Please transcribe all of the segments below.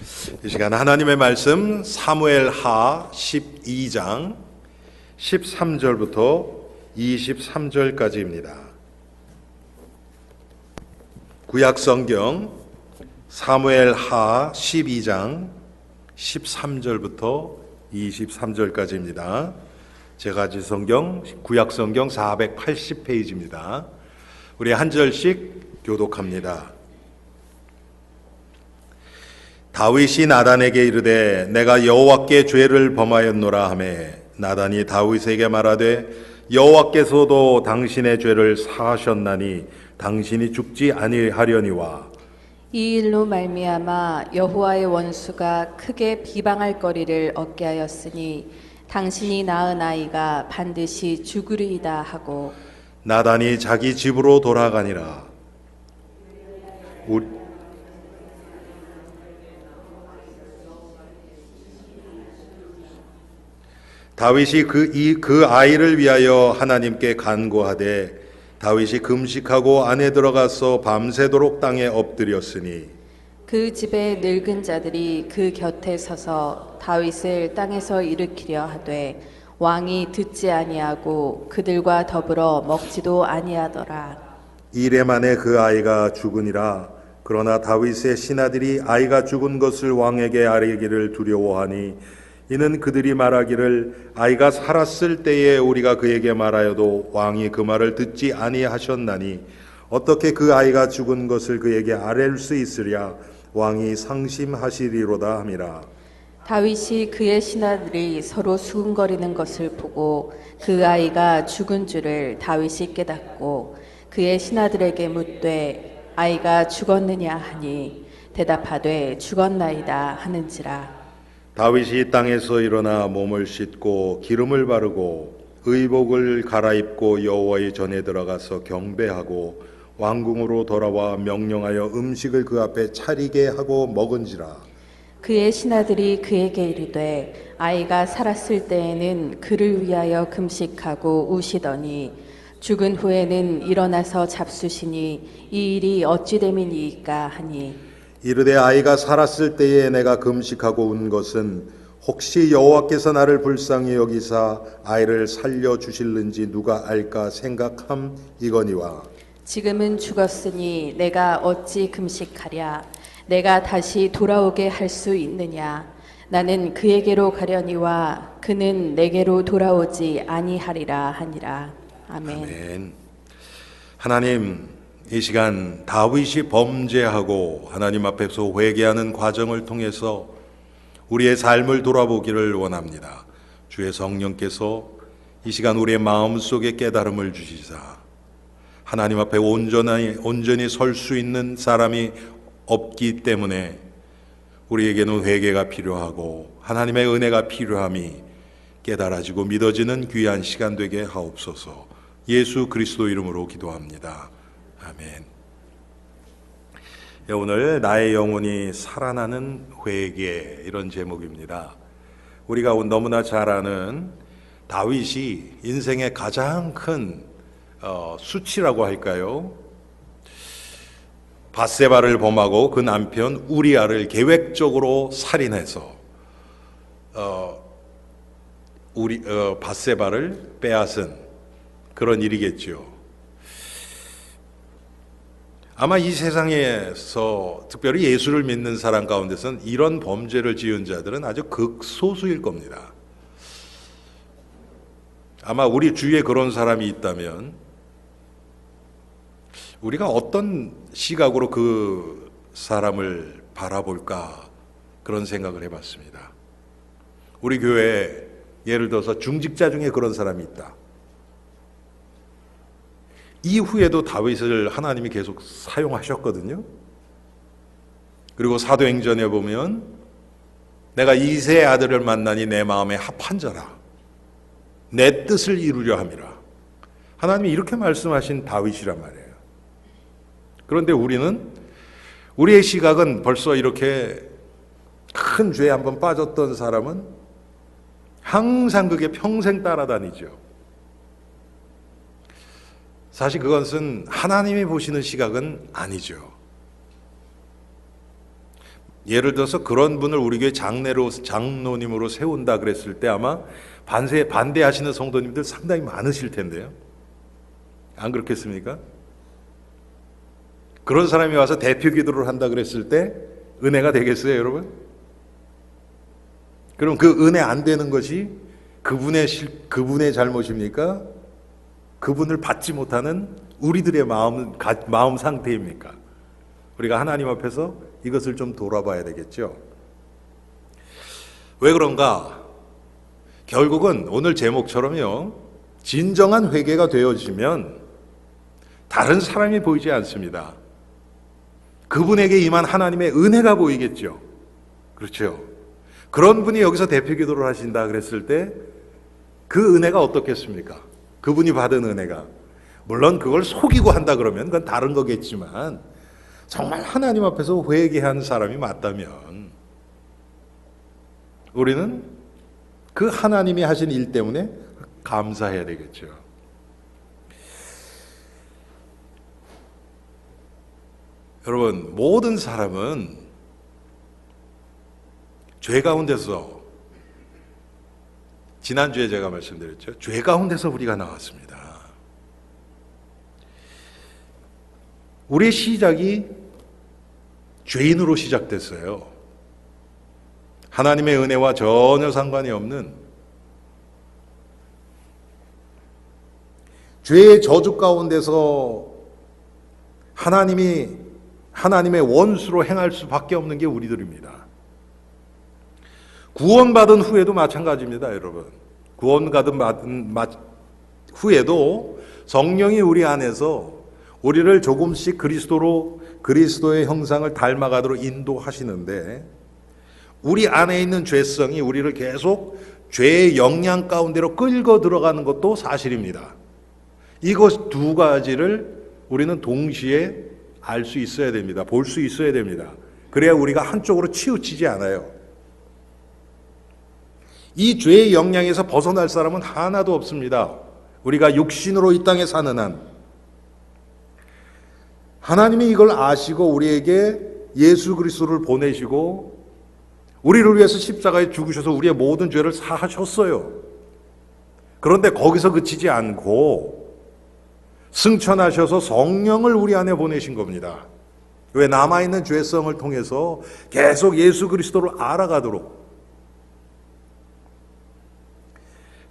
이 시간 하나님의 말씀 사무엘하 12장 13절부터 23절까지입니다. 구약성경 사무엘하 12장 13절부터 23절까지입니다. 제가지 성경 구약성경 480페이지입니다. 우리 한 절씩 교독합니다. 다윗이 나단에게 이르되 내가 여호와께 죄를 범하였노라 하매 나단이 다윗에게 말하되 여호와께서도 당신의 죄를 사하셨나니 당신이 죽지 아니하려니와 이 일로 말미암아 여호와의 원수가 크게 비방할 거리를 얻게 하였으니 당신이 낳은 아이가 반드시 죽으리이다 하고 나단이 자기 집으로 돌아가니라. 다윗이 그 아이를 위하여 하나님께 간구하되 다윗이 금식하고 안에 들어가서 밤새도록 땅에 엎드렸으니 그 집의 늙은 자들이 그 곁에 서서 다윗을 땅에서 일으키려 하되 왕이 듣지 아니하고 그들과 더불어 먹지도 아니하더라. 이레 만에 그 아이가 죽으니라. 그러나 다윗의 신하들이 아이가 죽은 것을 왕에게 아뢰기를 두려워하니 이는 그들이 말하기를 아이가 살았을 때에 우리가 그에게 말하여도 왕이 그 말을 듣지 아니하셨나니 어떻게 그 아이가 죽은 것을 그에게 아뢰일 수 있으랴. 왕이 상심하시리로다 함이라. 다윗이 그의 신하들이 서로 수군거리는 것을 보고 그 아이가 죽은 줄을 다윗이 깨닫고 그의 신하들에게 묻되 아이가 죽었느냐 하니 대답하되 죽었나이다 하는지라. 다윗이 땅에서 일어나 몸을 씻고 기름을 바르고 의복을 갈아입고 여호와의 전에 들어가서 경배하고 왕궁으로 돌아와 명령하여 음식을 그 앞에 차리게 하고 먹은지라. 그의 신하들이 그에게 이르되 아이가 살았을 때에는 그를 위하여 금식하고 우시더니 죽은 후에는 일어나서 잡수시니 이 일이 어찌 됨이니이까 하니 이르되 아이가 살았을 때에 내가 금식하고 운 것은 혹시 여호와께서 나를 불쌍히 여기사 아이를 살려 주실는지 누가 알까 생각함 이거니와 지금은 죽었으니 내가 어찌 금식하랴. 내가 다시 돌아오게 할 수 있느냐. 나는 그에게로 가려니와 그는 내게로 돌아오지 아니하리라 하니라. 아멘. 아멘. 하나님, 이 시간 다윗이 범죄하고 하나님 앞에서 회개하는 과정을 통해서 우리의 삶을 돌아보기를 원합니다. 주의 성령께서 이 시간 우리의 마음속에 깨달음을 주시사 하나님 앞에 온전히 설 수 있는 사람이 없기 때문에 우리에게는 회개가 필요하고 하나님의 은혜가 필요함이 깨달아지고 믿어지는 귀한 시간 되게 하옵소서. 예수 그리스도 이름으로 기도합니다. 아멘. 오늘 나의 영혼이 살아나는 회개, 이런 제목입니다. 우리가 너무나 잘 아는 다윗이 인생의 가장 큰 수치라고 할까요? 밧세바를 범하고 그 남편 우리아를 계획적으로 살인해서 밧세바를 빼앗은 그런 일이겠죠. 아마 이 세상에서 특별히 예수를 믿는 사람 가운데서는 이런 범죄를 지은 자들은 아주 극소수일 겁니다. 아마 우리 주위에 그런 사람이 있다면 우리가 어떤 시각으로 그 사람을 바라볼까 그런 생각을 해봤습니다. 우리 교회에 예를 들어서 중직자 중에 그런 사람이 있다. 이후에도 다윗을 하나님이 계속 사용하셨거든요. 그리고 사도행전에 보면 내가 이새의 아들을 만나니 내 마음에 합한 자라 내 뜻을 이루려 함이라. 하나님이 이렇게 말씀하신 다윗이란 말이에요. 그런데 우리의 시각은 벌써 이렇게 큰 죄에 한번 빠졌던 사람은 항상 그게 평생 따라다니죠. 사실 그것은 하나님이 보시는 시각은 아니죠. 예를 들어서 그런 분을 우리 교회 장로님으로 세운다 그랬을 때 아마 반대하시는 성도님들 상당히 많으실 텐데요. 안 그렇겠습니까? 그런 사람이 와서 대표 기도를 한다 그랬을 때 은혜가 되겠어요, 여러분? 그럼 그 은혜 안 되는 것이 그분의 잘못입니까? 그분을 받지 못하는 우리들의 마음 상태입니까? 우리가 하나님 앞에서 이것을 좀 돌아봐야 되겠죠. 왜 그런가? 결국은 오늘 제목처럼요, 진정한 회개가 되어지면 다른 사람이 보이지 않습니다. 그분에게 임한 하나님의 은혜가 보이겠죠. 그렇죠. 그런 분이 여기서 대표 기도를 하신다 그랬을 때 그 은혜가 어떻겠습니까? 그분이 받은 은혜가. 물론 그걸 속이고 한다 그러면 그건 다른 거겠지만 정말 하나님 앞에서 회개한 사람이 맞다면 우리는 그 하나님이 하신 일 때문에 감사해야 되겠죠. 여러분, 모든 사람은 죄 가운데서, 지난주에 제가 말씀드렸죠. 죄 가운데서 우리가 나왔습니다. 우리의 시작이 죄인으로 시작됐어요. 하나님의 은혜와 전혀 상관이 없는 죄의 저주 가운데서 하나님의 원수로 행할 수밖에 없는 게 우리들입니다. 구원받은 후에도 마찬가지입니다, 여러분. 구원받은 후에도 성령이 우리 안에서 우리를 조금씩 그리스도의 형상을 닮아가도록 인도하시는데 우리 안에 있는 죄성이 우리를 계속 죄의 영향 가운데로 끌고 들어가는 것도 사실입니다. 이것 두 가지를 우리는 동시에 알 수 있어야 됩니다. 볼 수 있어야 됩니다. 그래야 우리가 한쪽으로 치우치지 않아요. 이 죄의 영향에서 벗어날 사람은 하나도 없습니다. 우리가 육신으로 이 땅에 사는 한 하나님이 이걸 아시고 우리에게 예수 그리스도를 보내시고 우리를 위해서 십자가에 죽으셔서 우리의 모든 죄를 사하셨어요. 그런데 거기서 그치지 않고 승천하셔서 성령을 우리 안에 보내신 겁니다. 왜? 남아있는 죄성을 통해서 계속 예수 그리스도를 알아가도록.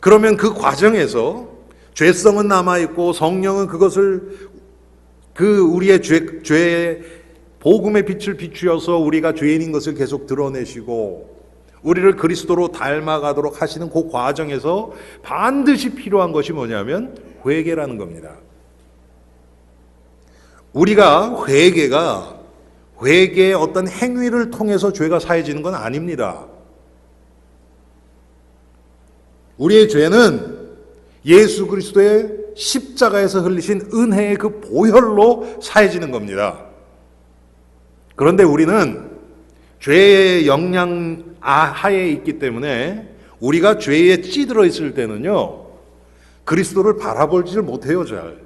그러면 그 과정에서 죄성은 남아있고 성령은 그것을 우리의 죄의 복음의 빛을 비추어서 우리가 죄인인 것을 계속 드러내시고 우리를 그리스도로 닮아가도록 하시는 그 과정에서 반드시 필요한 것이 뭐냐면 회개라는 겁니다. 우리가 회개의 어떤 행위를 통해서 죄가 사해지는 건 아닙니다. 우리의 죄는 예수 그리스도의 십자가에서 흘리신 은혜의 그 보혈로 사해지는 겁니다. 그런데 우리는 죄의 영향 하에 있기 때문에 우리가 죄에 찌들어 있을 때는요, 그리스도를 바라보지를 못해요, 잘.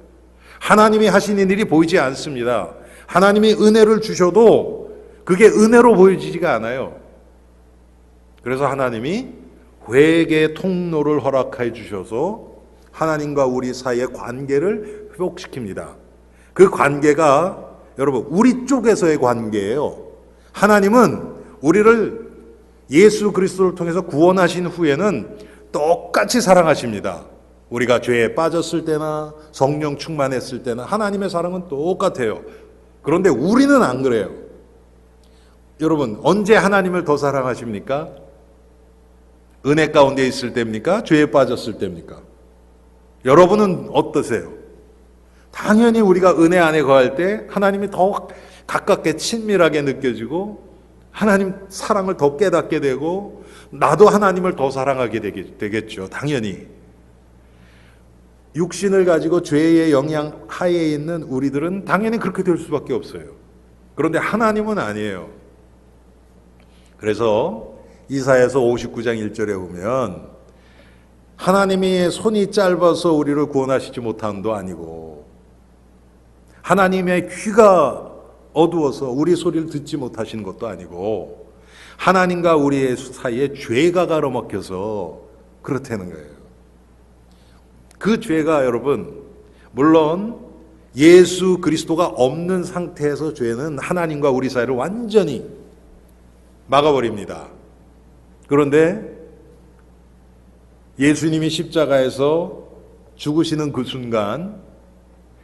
하나님이 하시는 일이 보이지 않습니다. 하나님이 은혜를 주셔도 그게 은혜로 보여지지가 않아요. 그래서 하나님이 회개의 통로를 허락해 주셔서 하나님과 우리 사이의 관계를 회복시킵니다. 그 관계가 여러분 우리 쪽에서의 관계예요. 하나님은 우리를 예수 그리스도를 통해서 구원하신 후에는 똑같이 사랑하십니다. 우리가 죄에 빠졌을 때나 성령 충만했을 때나 하나님의 사랑은 똑같아요. 그런데 우리는 안 그래요. 여러분, 언제 하나님을 더 사랑하십니까? 은혜 가운데 있을 때입니까? 죄에 빠졌을 때입니까? 여러분은 어떠세요? 당연히 우리가 은혜 안에 거할 때 하나님이 더 가깝게 친밀하게 느껴지고 하나님 사랑을 더 깨닫게 되고 나도 하나님을 더 사랑하게 되겠죠. 당연히. 육신을 가지고 죄의 영향 하에 있는 우리들은 당연히 그렇게 될 수밖에 없어요. 그런데 하나님은 아니에요. 그래서 이사야서 59장 1절에 보면 하나님이 손이 짧아서 우리를 구원하시지 못함도 아니고 하나님의 귀가 어두워서 우리 소리를 듣지 못하시는 것도 아니고 하나님과 우리의 사이에 죄가 가로막혀서 그렇다는 거예요. 그 죄가 여러분, 물론 예수 그리스도가 없는 상태에서 죄는 하나님과 우리 사이를 완전히 막아버립니다. 그런데 예수님이 십자가에서 죽으시는 그 순간,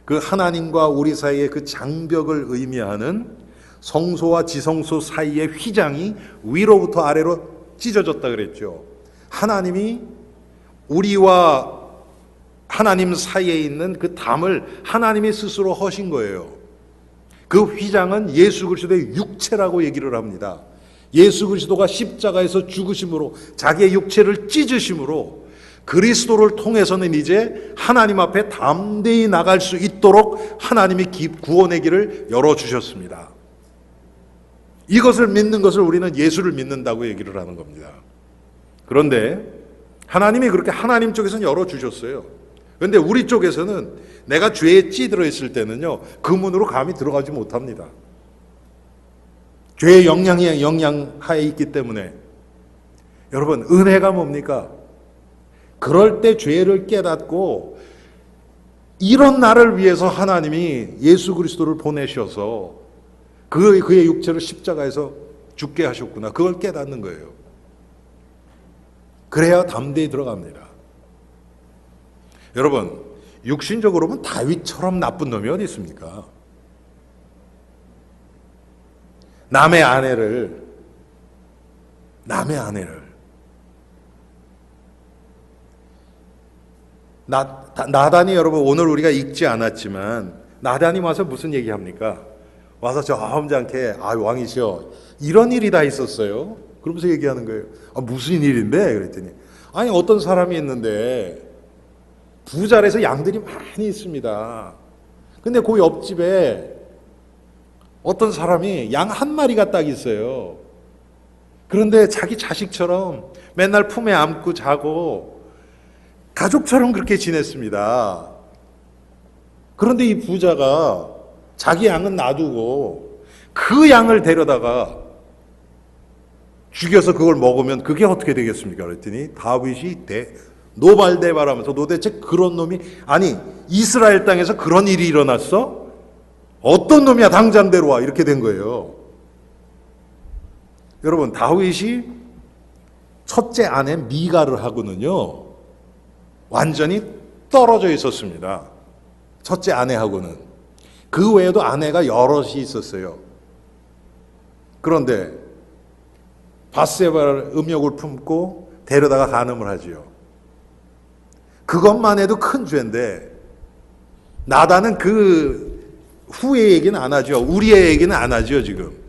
그 하나님과 우리 사이의 그 장벽을 의미하는 성소와 지성소 사이의 휘장이 위로부터 아래로 찢어졌다 그랬죠. 하나님이 우리와 하나님 사이에 있는 그 담을 하나님이 스스로 허신 거예요. 그 휘장은 예수 그리스도의 육체라고 얘기를 합니다. 예수 그리스도가 십자가에서 죽으심으로, 자기의 육체를 찢으심으로 그리스도를 통해서는 이제 하나님 앞에 담대히 나갈 수 있도록 하나님이 구원의 길을 열어주셨습니다. 이것을 믿는 것을 우리는 예수를 믿는다고 얘기를 하는 겁니다. 그런데 하나님이 그렇게 하나님 쪽에서는 열어주셨어요. 그런데 우리 쪽에서는 내가 죄에 찌들어 있을 때는요, 그 문으로 감히 들어가지 못합니다. 죄의 영향하에 있기 때문에. 여러분, 은혜가 뭡니까? 그럴 때 죄를 깨닫고 이런 나를 위해서 하나님이 예수 그리스도를 보내셔서 그의 육체를 십자가에서 죽게 하셨구나. 그걸 깨닫는 거예요. 그래야 담대히 들어갑니다. 여러분, 육신적으로 보면 다윗처럼 나쁜 놈이 어디 있습니까? 남의 아내를 나단이, 여러분, 오늘 우리가 읽지 않았지만 나단이 와서 무슨 얘기합니까? 와서 저 점잖게, 왕이시여, 이런 일이 다 있었어요. 그러면서 얘기하는 거예요. 무슨 일인데? 그랬더니, 아니, 어떤 사람이 있는데 부자라서 양들이 많이 있습니다. 근데 그 옆집에 어떤 사람이 양 한 마리가 딱 있어요. 그런데 자기 자식처럼 맨날 품에 안고 자고 가족처럼 그렇게 지냈습니다. 그런데 이 부자가 자기 양은 놔두고 그 양을 데려다가 죽여서 그걸 먹으면 그게 어떻게 되겠습니까? 그랬더니 다윗이 노발대발하면서, 도대체 그런 놈이, 아니 이스라엘 땅에서 그런 일이 일어났어? 어떤 놈이야, 당장 데려와, 이렇게 된 거예요. 여러분, 다윗이 첫째 아내 미가를 하고는요 완전히 떨어져 있었습니다. 첫째 아내하고는. 그 외에도 아내가 여럿이 있었어요. 그런데 밧세바를 음욕을 품고 데려다가 간음을 하지요. 그것만 해도 큰 죄인데 나단은 그 후의 얘기는 안 하죠. 우리의 얘기는 안 하죠, 지금.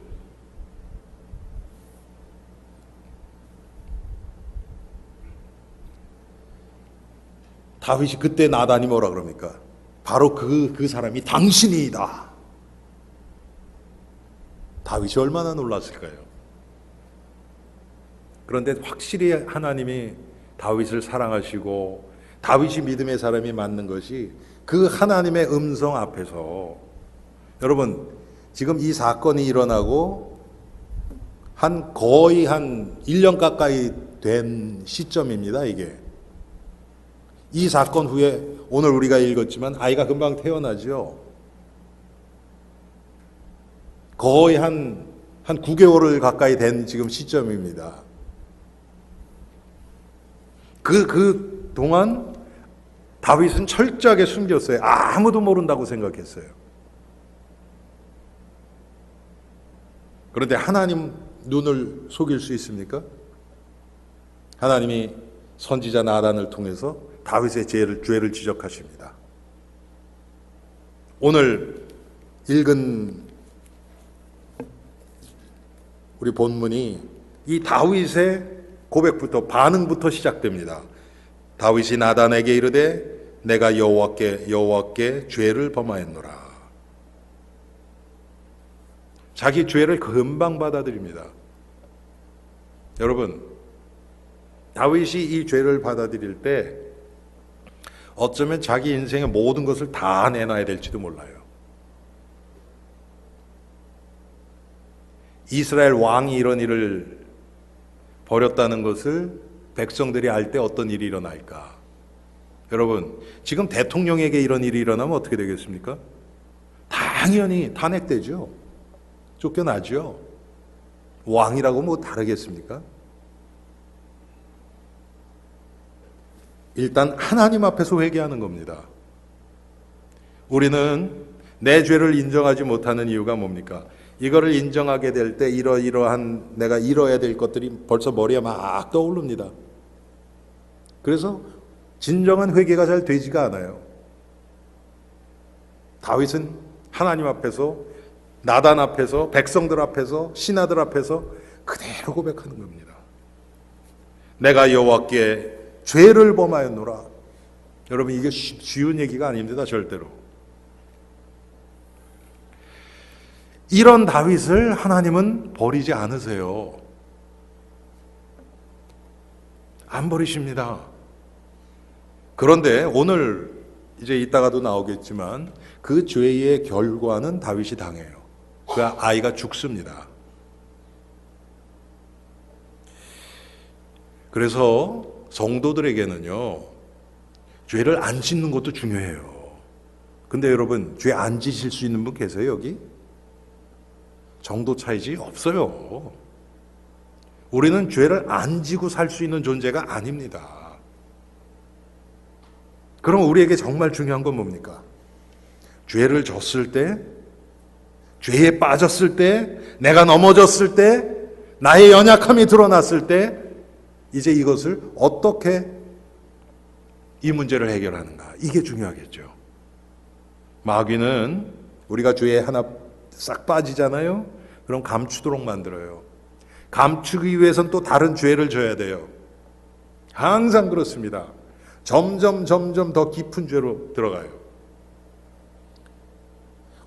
다윗이 그때 나단이 뭐라 그럽니까? 바로 그 사람이 당신이다. 다윗이 얼마나 놀랐을까요? 그런데 확실히 하나님이 다윗을 사랑하시고 다윗이 믿음의 사람이 맞는 것이 그 하나님의 음성 앞에서, 여러분, 지금 이 사건이 일어나고 거의 한 1년 가까이 된 시점입니다, 이게. 이 사건 후에 오늘 우리가 읽었지만 아이가 금방 태어나죠. 거의 한 9개월을 가까이 된 지금 시점입니다. 그 동안 다윗은 철저하게 숨겼어요. 아무도 모른다고 생각했어요. 그런데 하나님 눈을 속일 수 있습니까? 하나님이 선지자 나단을 통해서 다윗의 죄를 지적하십니다. 오늘 읽은 우리 본문이 이 다윗의 고백부터, 반응부터 시작됩니다. 다윗이 나단에게 이르되 내가 여호와께 죄를 범하였노라. 자기 죄를 금방 받아들입니다. 여러분, 다윗이 이 죄를 받아들일 때 어쩌면 자기 인생의 모든 것을 다 내놔야 될지도 몰라요. 이스라엘 왕이 이런 일을 벌였다는 것을 백성들이 알 때 어떤 일이 일어날까? 여러분, 지금 대통령에게 이런 일이 일어나면 어떻게 되겠습니까? 당연히 탄핵되죠. 쫓겨나죠. 왕이라고 뭐 다르겠습니까? 일단 하나님 앞에서 회개하는 겁니다. 우리는 내 죄를 인정하지 못하는 이유가 뭡니까? 이거를 인정하게 될 때 이러이러한 내가 이뤄야 될 것들이 벌써 머리에 막 떠오릅니다. 그래서 진정한 회개가 잘 되지가 않아요. 다윗은 하나님 앞에서, 나단 앞에서, 백성들 앞에서, 신하들 앞에서 그대로 고백하는 겁니다. 내가 여호와께 죄를 범하였노라. 여러분, 이게 쉬운 얘기가 아닙니다. 절대로. 이런 다윗을 하나님은 버리지 않으세요. 안 버리십니다. 그런데 오늘 이제 이따가도 나오겠지만 그 죄의 결과는 다윗이 당해요. 그 아이가 죽습니다. 그래서 성도들에게는요, 죄를 안 짓는 것도 중요해요. 근데 여러분, 죄 안 지실 수 있는 분 계세요, 여기? 정도 차이지 없어요. 우리는 죄를 안 지고 살 수 있는 존재가 아닙니다. 그럼 우리에게 정말 중요한 건 뭡니까? 죄를 졌을 때, 죄에 빠졌을 때, 내가 넘어졌을 때, 나의 연약함이 드러났을 때, 이제 이것을 어떻게 이 문제를 해결하는가? 이게 중요하겠죠. 마귀는 우리가 죄에 하나 싹 빠지잖아요. 그럼 감추도록 만들어요. 감추기 위해서는 또 다른 죄를 져야 돼요. 항상 그렇습니다. 점점 더 깊은 죄로 들어가요.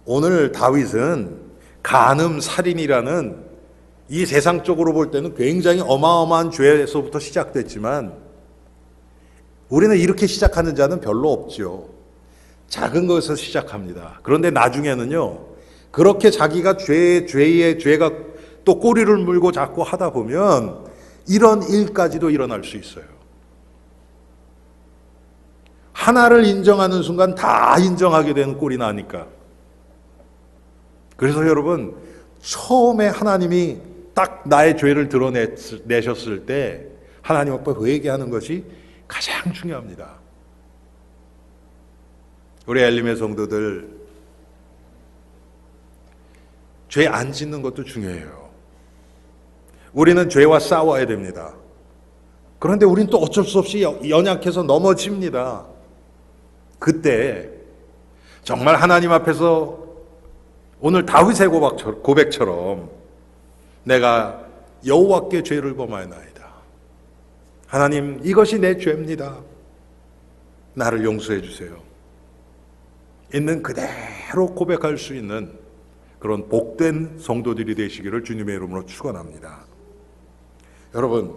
오늘 다윗은 간음, 살인이라는 이 세상적으로 볼 때는 굉장히 어마어마한 죄에서부터 시작됐지만 우리는 이렇게 시작하는 자는 별로 없죠. 작은 것에서 시작합니다. 그런데 나중에는요, 그렇게 자기가 죄가 또 꼬리를 물고 자꾸 하다 보면 이런 일까지도 일어날 수 있어요. 하나를 인정하는 순간 다 인정하게 되는 꼴이 나니까. 그래서 여러분, 처음에 하나님이 딱 나의 죄를 드러내셨을 때 하나님 앞에 회개하는 것이 가장 중요합니다. 우리 엘림의 성도들, 죄 안 짓는 것도 중요해요. 우리는 죄와 싸워야 됩니다. 그런데 우리는 또 어쩔 수 없이 연약해서 넘어집니다. 그때 정말 하나님 앞에서 오늘 다윗의 고백처럼 내가 여호와께 죄를 범하였나이다. 하나님, 이것이 내 죄입니다. 나를 용서해 주세요. 있는 그대로 고백할 수 있는 그런 복된 성도들이 되시기를 주님의 이름으로 축원합니다. 여러분,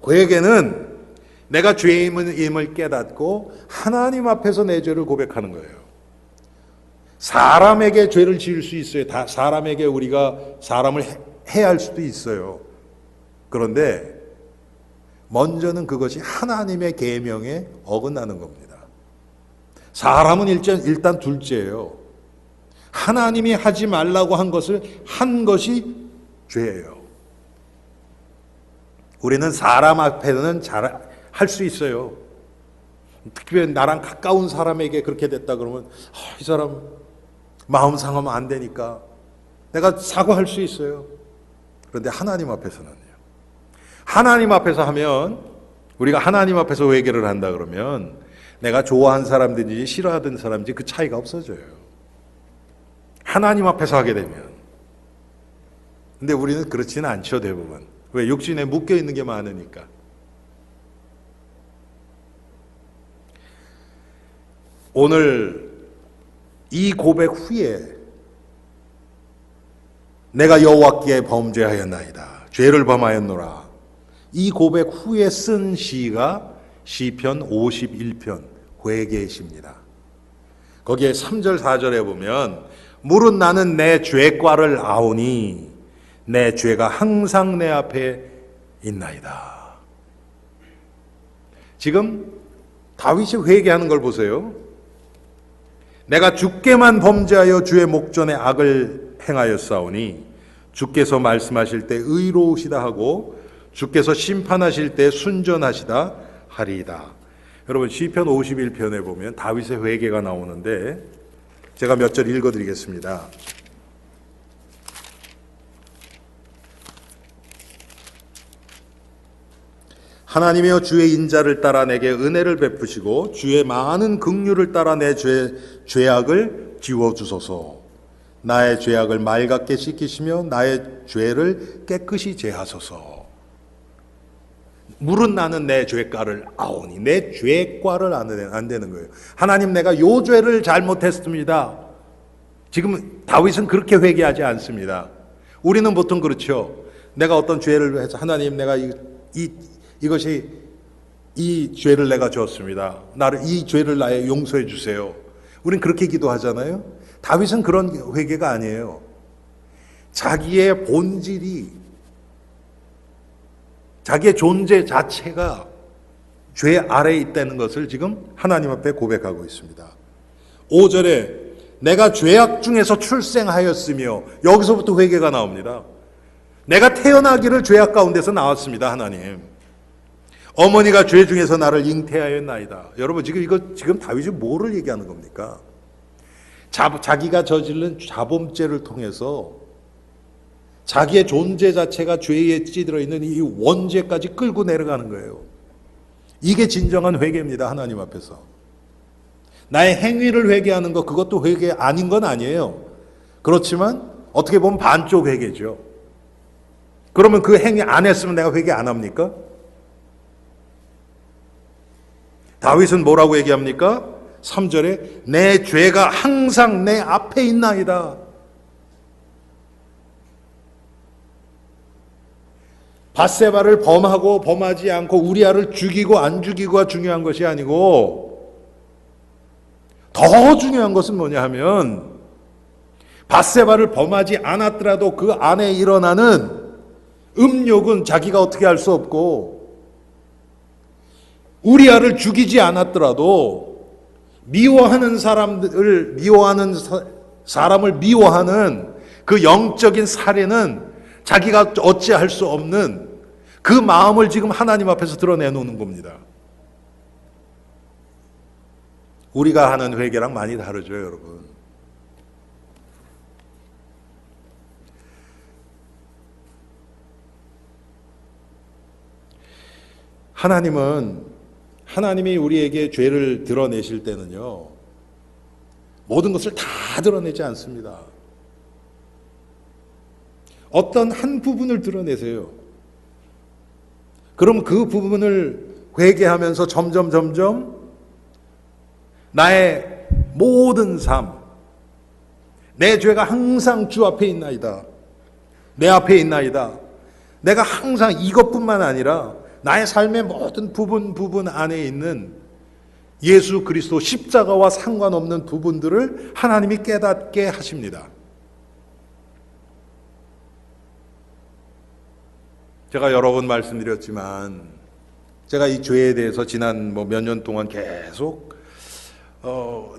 회개는 내가 죄임을 깨닫고 하나님 앞에서 내 죄를 고백하는 거예요. 사람에게 죄를 지을 수 있어요. 사람에게 우리가 사람을 해할 수도 있어요. 그런데 먼저는 그것이 하나님의 계명에 어긋나는 겁니다. 사람은 일단 둘째예요. 하나님이 하지 말라고 한 것을 한 것이 죄예요. 우리는 사람 앞에는 잘 할 수 있어요. 특히 나랑 가까운 사람에게 그렇게 됐다 그러면 이 사람 마음 상하면 안 되니까 내가 사과할 수 있어요. 그런데 하나님 앞에서는요. 하나님 앞에서 하면, 우리가 하나님 앞에서 회개를 한다 그러면 내가 좋아하는 사람든지 싫어하던 사람인지 그 차이가 없어져요. 하나님 앞에서 하게 되면. 근데 우리는 그렇지는 않죠, 대부분. 왜? 육신에 묶여 있는 게 많으니까. 오늘 이 고백 후에 내가 여호와께 범죄하였나이다. 죄를 범하였노라. 이 고백 후에 쓴 시가 시편 51편 회개의 시입니다. 거기에 3절 4절에 보면 물은 나는 내 죄과를 아오니 내 죄가 항상 내 앞에 있나이다. 지금 다윗이 회개하는 걸 보세요. 내가 주께만 범죄하여 주의 목전에 악을 행하였사오니 주께서 말씀하실 때 의로우시다 하고 주께서 심판하실 때 순전하시다 하리이다. 여러분 시편 51편에 보면 다윗의 회개가 나오는데 제가 몇 절 읽어드리겠습니다. 하나님이여 주의 인자를 따라 내게 은혜를 베푸시고 주의 많은 긍휼을 따라 내 죄악을 지워주소서. 나의 죄악을 맑게 씻기시며 나의 죄를 깨끗이 제하소서. 물은 나는 내 죄가를 아오니 내 죄과를 안 되는 거예요. 하나님 내가 요 죄를 잘못했습니다. 지금 다윗은 그렇게 회개하지 않습니다. 우리는 보통 그렇죠. 내가 어떤 죄를 해서 하나님 내가 이것이 이 죄를 내가 졌습니다. 이 죄를 나의 용서해 주세요. 우린 그렇게 기도하잖아요. 다윗은 그런 회개가 아니에요. 자기의 본질이 자기의 존재 자체가 죄 아래에 있다는 것을 지금 하나님 앞에 고백하고 있습니다. 5절에 내가 죄악 중에서 출생하였으며 여기서부터 회개가 나옵니다. 내가 태어나기를 죄악 가운데서 나왔습니다. 하나님. 어머니가 죄 중에서 나를 잉태하였나이다. 여러분 지금 다윗이 뭐를 얘기하는 겁니까? 자기가 저지른 자범죄를 통해서 자기의 존재 자체가 죄에 찌들어 있는 이 원죄까지 끌고 내려가는 거예요. 이게 진정한 회개입니다. 하나님 앞에서. 나의 행위를 회개하는 것 그것도 회개 아닌 건 아니에요. 그렇지만 어떻게 보면 반쪽 회개죠. 그러면 그 행위 안 했으면 내가 회개 안 합니까? 다윗은 뭐라고 얘기합니까? 3절에 내 죄가 항상 내 앞에 있나이다. 밧세바를 범하고 범하지 않고 우리아를 죽이고 안 죽이고가 중요한 것이 아니고 더 중요한 것은 뭐냐 하면 밧세바를 범하지 않았더라도 그 안에 일어나는 음욕은 자기가 어떻게 할 수 없고 우리아를 죽이지 않았더라도 미워하는 사람을 미워하는 그 영적인 살해는 자기가 어찌할 수 없는 그 마음을 지금 하나님 앞에서 드러내놓는 겁니다. 우리가 하는 회개랑 많이 다르죠, 여러분. 하나님이 우리에게 죄를 드러내실 때는요, 모든 것을 다 드러내지 않습니다. 어떤 한 부분을 드러내세요. 그럼 그 부분을 회개하면서 점점 나의 모든 삶, 내 죄가 항상 주 앞에 있나이다. 내 앞에 있나이다. 내가 항상 이것뿐만 아니라 나의 삶의 모든 부분 안에 있는 예수 그리스도 십자가와 상관없는 부분들을 하나님이 깨닫게 하십니다. 제가 여러 번 말씀드렸지만 제가 이 죄에 대해서 지난 몇 년 동안 계속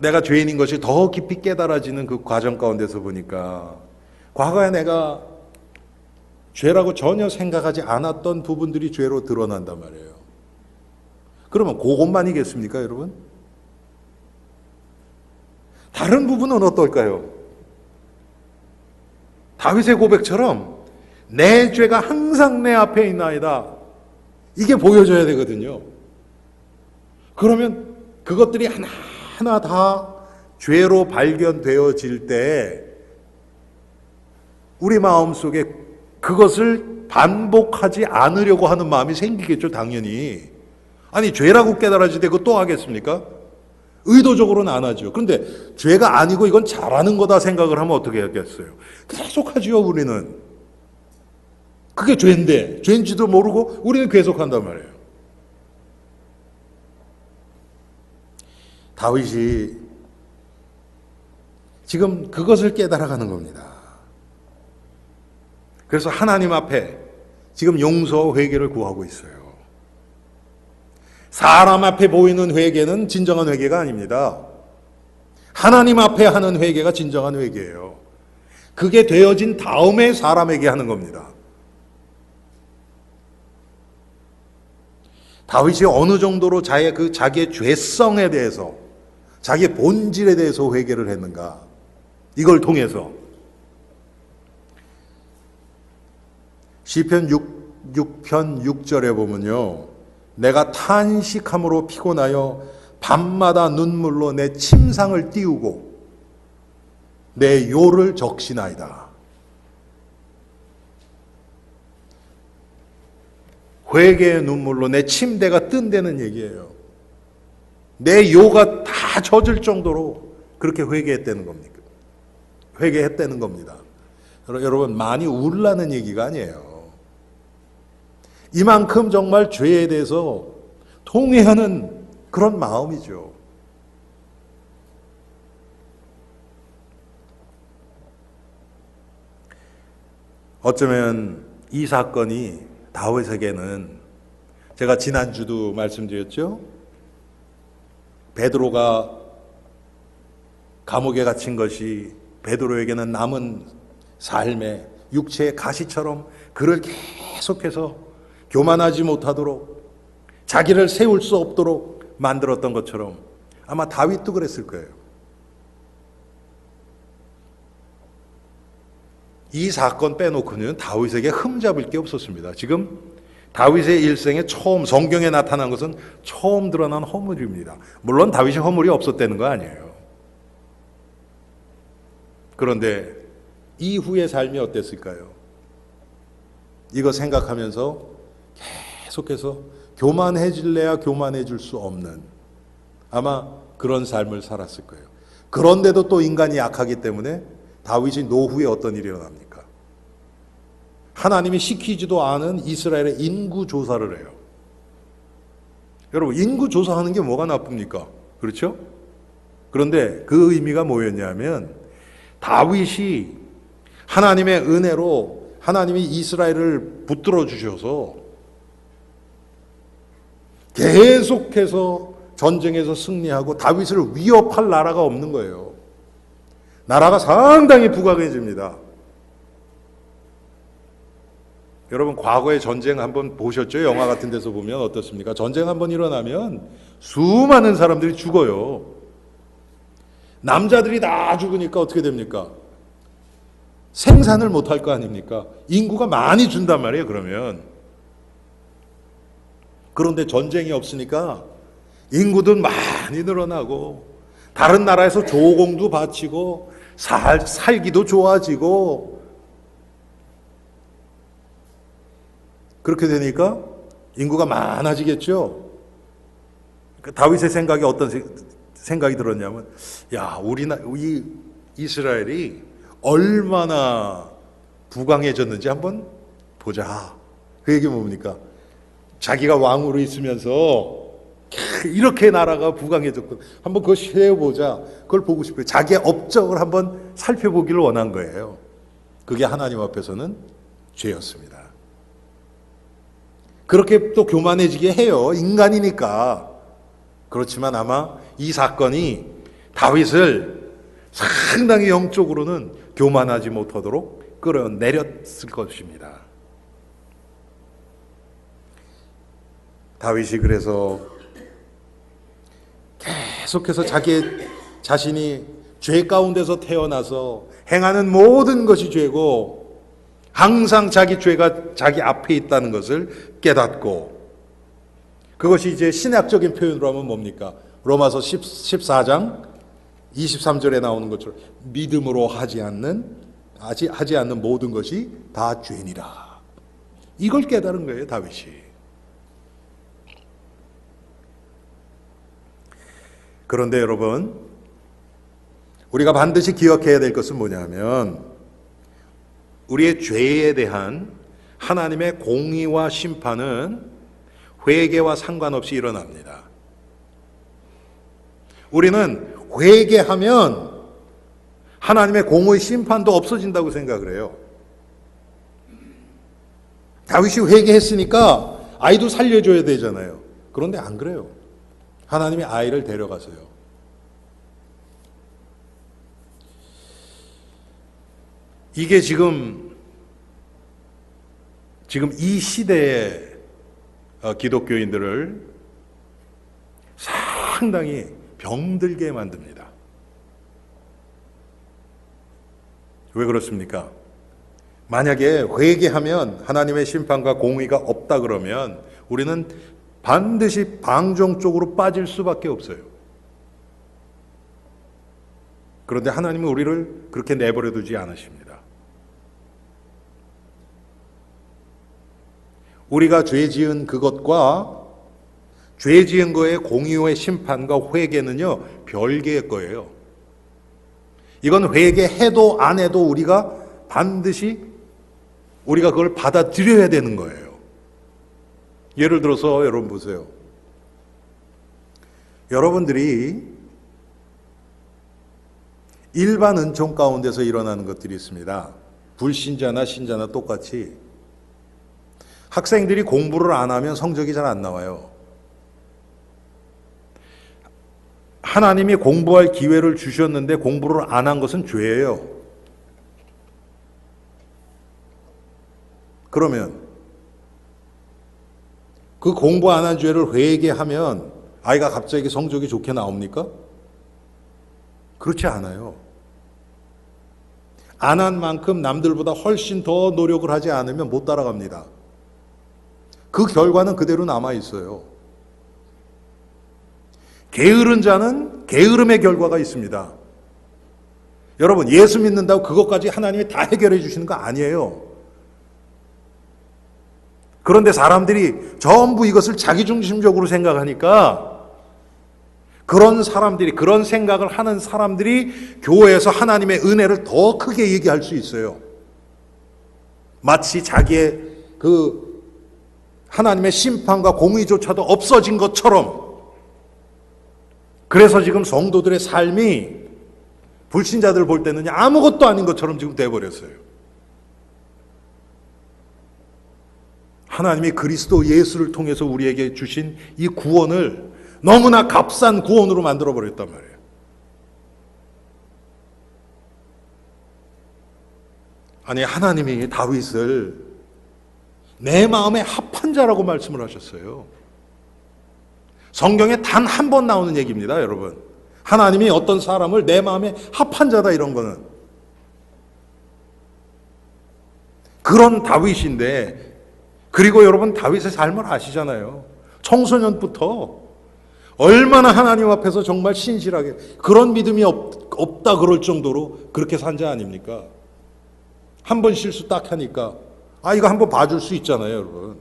내가 죄인인 것이 더 깊이 깨달아지는 그 과정 가운데서 보니까 과거에 내가 죄라고 전혀 생각하지 않았던 부분들이 죄로 드러난단 말이에요. 그러면 그것만이겠습니까, 여러분? 다른 부분은 어떨까요? 다윗의 고백처럼 내 죄가 항상 내 앞에 있나이다. 이게 보여져야 되거든요. 그러면 그것들이 하나하나 다 죄로 발견되어질 때 우리 마음속에 그것을 반복하지 않으려고 하는 마음이 생기겠죠, 당연히. 아니, 죄라고 깨달아질 때 그거 또 하겠습니까? 의도적으로는 안 하죠. 그런데 죄가 아니고 이건 잘하는 거다 생각을 하면 어떻게 하겠어요? 계속 하지요, 우리는. 그게 죄인데, 죄인지도 모르고 우리는 계속한단 말이에요. 다윗이 지금 그것을 깨달아가는 겁니다. 그래서 하나님 앞에 지금 용서와 회개를 구하고 있어요. 사람 앞에 보이는 회개는 진정한 회개가 아닙니다. 하나님 앞에 하는 회개가 진정한 회개예요. 그게 되어진 다음에 사람에게 하는 겁니다. 다윗이 어느 정도로 자기의 죄성에 대해서, 자기의 본질에 대해서 회개를 했는가? 이걸 통해서 시편 6편 6절에 보면요, 내가 탄식함으로 피곤하여 밤마다 눈물로 내 침상을 띄우고 내 요를 적시나이다. 회개의 눈물로 내 침대가 뜬다는 얘기예요. 내 요가 다 젖을 정도로 그렇게 회개했다는 겁니까? 회개했다는 겁니다. 여러분, 많이 울라는 얘기가 아니에요. 이만큼 정말 죄에 대해서 통회하는 그런 마음이죠. 어쩌면 이 사건이 다윗에게는, 제가 지난주도 말씀드렸죠, 베드로가 감옥에 갇힌 것이 베드로에게는 남은 삶의 육체의 가시처럼 그를 계속해서 교만하지 못하도록, 자기를 세울 수 없도록 만들었던 것처럼 아마 다윗도 그랬을 거예요. 이 사건 빼놓고는 다윗에게 흠잡을 게 없었습니다. 지금 다윗의 일생에 처음, 성경에 나타난 것은 처음 드러난 허물입니다. 물론 다윗이 허물이 없었다는 거 아니에요. 그런데 이후의 삶이 어땠을까요? 이거 생각하면서 계속해서 교만해질래야 교만해질 수 없는, 아마 그런 삶을 살았을 거예요. 그런데도 또 인간이 약하기 때문에 다윗이 노후에 어떤 일이 일어납니까? 하나님이 시키지도 않은 이스라엘의 인구 조사를 해요. 여러분, 인구 조사하는 게 뭐가 나쁩니까? 그렇죠? 그런데 그 의미가 뭐였냐면, 다윗이 하나님의 은혜로 하나님이 이스라엘을 붙들어 주셔서 계속해서 전쟁에서 승리하고 다윗을 위협할 나라가 없는 거예요. 나라가 상당히 부강해집니다. 여러분, 과거의 전쟁 한번 보셨죠? 영화 같은 데서 보면 어떻습니까? 전쟁 한번 일어나면 수많은 사람들이 죽어요. 남자들이 다 죽으니까 어떻게 됩니까? 생산을 못할 거 아닙니까? 인구가 많이 준단 말이에요, 그러면. 그런데 전쟁이 없으니까 인구도 많이 늘어나고, 다른 나라에서 조공도 바치고, 살기도 좋아지고, 그렇게 되니까 인구가 많아지겠죠. 다윗의 생각이 어떤 생각이 들었냐면, 야, 이 이스라엘이 얼마나 부강해졌는지 한번 보자. 그 얘기 뭡니까? 자기가 왕으로 있으면서 이렇게 나라가 부강해졌고, 한번 그거 세워보자. 그걸 보고 싶어요. 자기의 업적을 한번 살펴보기를 원한 거예요. 그게 하나님 앞에서는 죄였습니다. 그렇게 또 교만해지게 해요. 인간이니까. 그렇지만 아마 이 사건이 다윗을 상당히 영적으로는 교만하지 못하도록 끌어내렸을 것입니다. 다윗이 그래서 계속해서 자기 자신이 죄 가운데서 태어나서 행하는 모든 것이 죄고, 항상 자기 죄가 자기 앞에 있다는 것을 깨닫고, 그것이 이제 신학적인 표현으로 하면 뭡니까? 로마서 14장 23절에 나오는 것처럼 믿음으로 하지 않는 모든 것이 다 죄니라. 이걸 깨달은 거예요, 다윗이. 그런데 여러분, 우리가 반드시 기억해야 될 것은 뭐냐면, 우리의 죄에 대한 하나님의 공의와 심판은 회개와 상관없이 일어납니다. 우리는 회개하면 하나님의 공의 심판도 없어진다고 생각을 해요. 다윗이 회개했으니까 아이도 살려줘야 되잖아요. 그런데 안 그래요. 하나님이 아이를 데려가세요. 이게 지금 이 시대의 기독교인들을 상당히 병들게 만듭니다. 왜 그렇습니까? 만약에 회개하면 하나님의 심판과 공의가 없다 그러면 우리는 반드시 방종 쪽으로 빠질 수밖에 없어요. 그런데 하나님은 우리를 그렇게 내버려 두지 않으십니다. 우리가 죄 지은 그것과 죄 지은 거의 공의의 심판과 회개는요, 별개의 거예요. 이건 회개해도 안 해도 우리가 반드시 우리가 그걸 받아들여야 되는 거예요. 예를 들어서 여러분 보세요. 여러분들이 일반 은총 가운데서 일어나는 것들이 있습니다. 불신자나 신자나 똑같이 학생들이 공부를 안 하면 성적이 잘 안 나와요. 하나님이 공부할 기회를 주셨는데 공부를 안 한 것은 죄예요. 그러면 그 공부 안 한 죄를 회개하면 아이가 갑자기 성적이 좋게 나옵니까? 그렇지 않아요. 안 한 만큼 남들보다 훨씬 더 노력을 하지 않으면 못 따라갑니다. 그 결과는 그대로 남아 있어요. 게으른 자는 게으름의 결과가 있습니다. 여러분, 예수 믿는다고 그것까지 하나님이 다 해결해 주시는 거 아니에요. 그런데 사람들이 전부 이것을 자기중심적으로 생각하니까 그런 사람들이, 그런 생각을 하는 사람들이 교회에서 하나님의 은혜를 더 크게 얘기할 수 있어요. 마치 자기의 그 하나님의 심판과 공의조차도 없어진 것처럼. 그래서 지금 성도들의 삶이 불신자들 볼 때는 아무것도 아닌 것처럼 지금 돼버렸어요. 하나님이 그리스도 예수를 통해서 우리에게 주신 이 구원을 너무나 값싼 구원으로 만들어버렸단 말이에요. 아니, 하나님이 다윗을 내 마음에 합한 자라고 말씀을 하셨어요. 성경에 단 한 번 나오는 얘기입니다, 여러분. 하나님이 어떤 사람을 내 마음에 합한 자다, 이런 거는. 그런 다윗인데, 그리고 여러분 다윗의 삶을 아시잖아요. 청소년부터 얼마나 하나님 앞에서 정말 신실하게, 그런 믿음이 없다 그럴 정도로 그렇게 산 자 아닙니까? 한 번 실수 딱 하니까 이거 한번 봐줄 수 있잖아요, 여러분.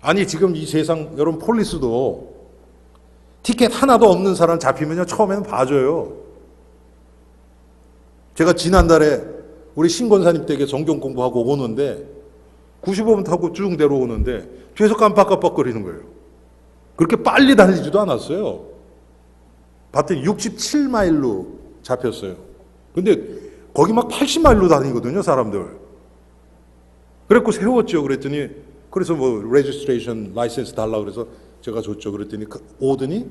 아니, 지금 이 세상, 여러분, 폴리스도 티켓 하나도 없는 사람 잡히면요, 처음에는 봐줘요. 제가 지난달에 우리 신권사님 댁에 성경 공부하고 오는데 95분 타고 쭉 내려오는데 뒤에서 깜빡깜빡거리는 거예요. 그렇게 빨리 달리지도 않았어요. 봤더니 67마일로 잡혔어요. 근데 거기 막 80마일로 다니거든요, 사람들. 그래갖고 세웠죠. 그랬더니, 그래서 뭐 레지스트레이션 라이센스 달라고 그래서 제가 줬죠. 그랬더니 오더니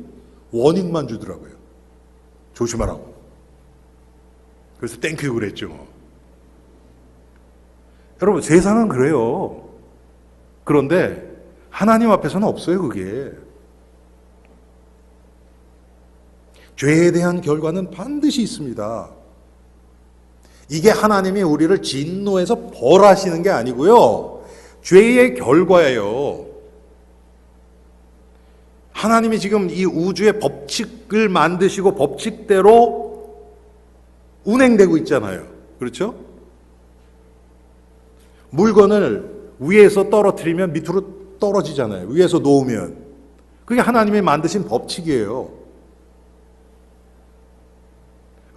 워닝만 주더라고요. 조심하라고. 그래서 땡큐 그랬죠. 여러분, 세상은 그래요. 그런데 하나님 앞에서는 없어요, 그게. 죄에 대한 결과는 반드시 있습니다. 이게 하나님이 우리를 진노해서 벌하시는 게 아니고요, 죄의 결과예요. 하나님이 지금 이 우주의 법칙을 만드시고 법칙대로 운행되고 있잖아요. 그렇죠? 물건을 위에서 떨어뜨리면 밑으로 떨어지잖아요. 위에서 놓으면. 그게 하나님이 만드신 법칙이에요.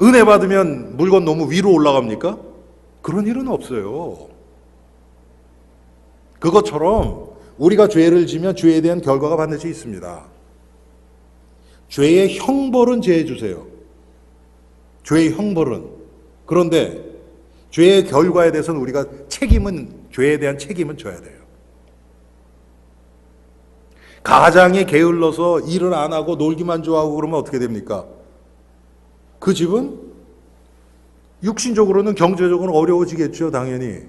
은혜 받으면 물건 너무 위로 올라갑니까? 그런 일은 없어요. 그것처럼 우리가 죄를 지면 죄에 대한 결과가 반드시 있습니다. 죄의 형벌은 제해 주세요. 죄의 형벌은. 그런데 죄의 결과에 대해서는 우리가 죄에 대한 책임은 져야 돼요. 가장에 게을러서 일을 안 하고 놀기만 좋아하고 그러면 어떻게 됩니까? 그 집은 육신적으로는 경제적으로는 어려워지겠죠, 당연히.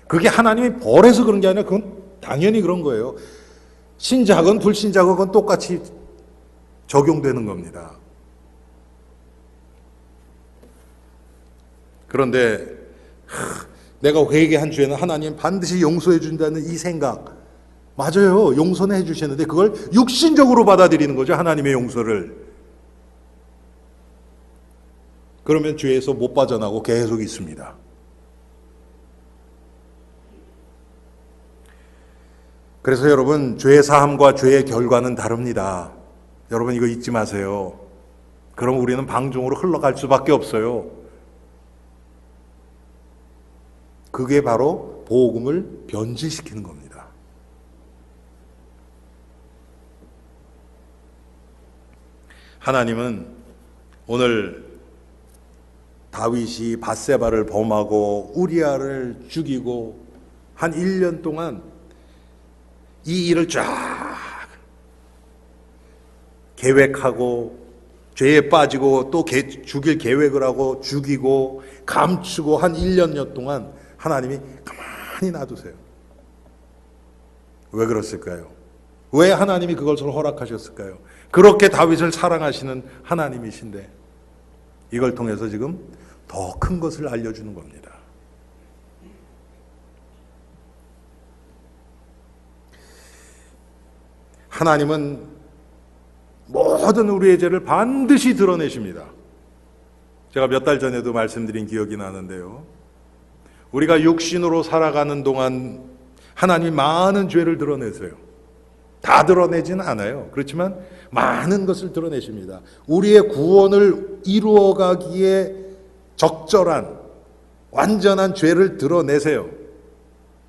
그게 하나님이 벌해서 그런 게 아니라 그건 당연히 그런 거예요. 신자건 불신자건 똑같이 적용되는 겁니다. 그런데 내가 회개한 죄는 하나님 반드시 용서해 준다는 이 생각, 맞아요. 용서는 해 주셨는데 그걸 육신적으로 받아들이는 거죠, 하나님의 용서를. 그러면 죄에서 못 빠져나고 계속 있습니다. 그래서 여러분, 죄의 사함과 죄의 결과는 다릅니다. 여러분 이거 잊지 마세요. 그럼 우리는 방종으로 흘러갈 수밖에 없어요. 그게 바로 복음을 변질시키는 겁니다. 하나님은 오늘 다윗이 밧세바를 범하고 우리아를 죽이고 한 1년 동안 이 일을 쫙 계획하고 죄에 빠지고 또 죽일 계획을 하고 죽이고 감추고 한 1년여 동안 하나님이 가만히 놔두세요. 왜 그랬을까요? 왜 하나님이 그것을 허락하셨을까요? 그렇게 다윗을 사랑하시는 하나님이신데 이걸 통해서 지금 더 큰 것을 알려주는 겁니다. 하나님은 모든 우리의 죄를 반드시 드러내십니다. 제가 몇 달 전에도 말씀드린 기억이 나는데요. 우리가 육신으로 살아가는 동안 하나님이 많은 죄를 드러내세요. 다 드러내지는 않아요. 그렇지만 많은 것을 드러내십니다. 우리의 구원을 이루어가기에 적절한 완전한 죄를 드러내세요.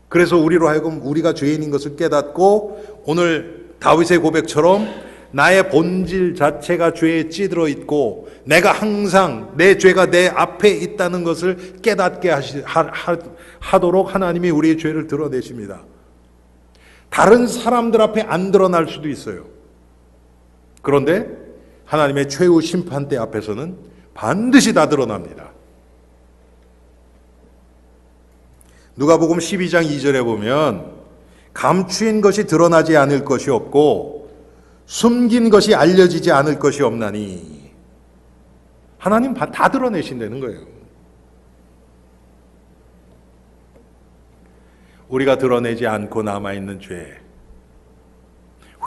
그래서 우리로 하여금 우리가 죄인인 것을 깨닫고 오늘 다윗의 고백처럼 나의 본질 자체가 죄에 찌들어 있고 내가 항상 내 죄가 내 앞에 있다는 것을 깨닫게 하도록 하나님이 우리의 죄를 드러내십니다. 다른 사람들 앞에 안 드러날 수도 있어요. 그런데 하나님의 최후 심판대 앞에서는 반드시 다 드러납니다. 누가복음 12장 2절에 보면 감추인 것이 드러나지 않을 것이 없고 숨긴 것이 알려지지 않을 것이 없나니 하나님 다 드러내신다는 거예요. 우리가 드러내지 않고 남아있는 죄,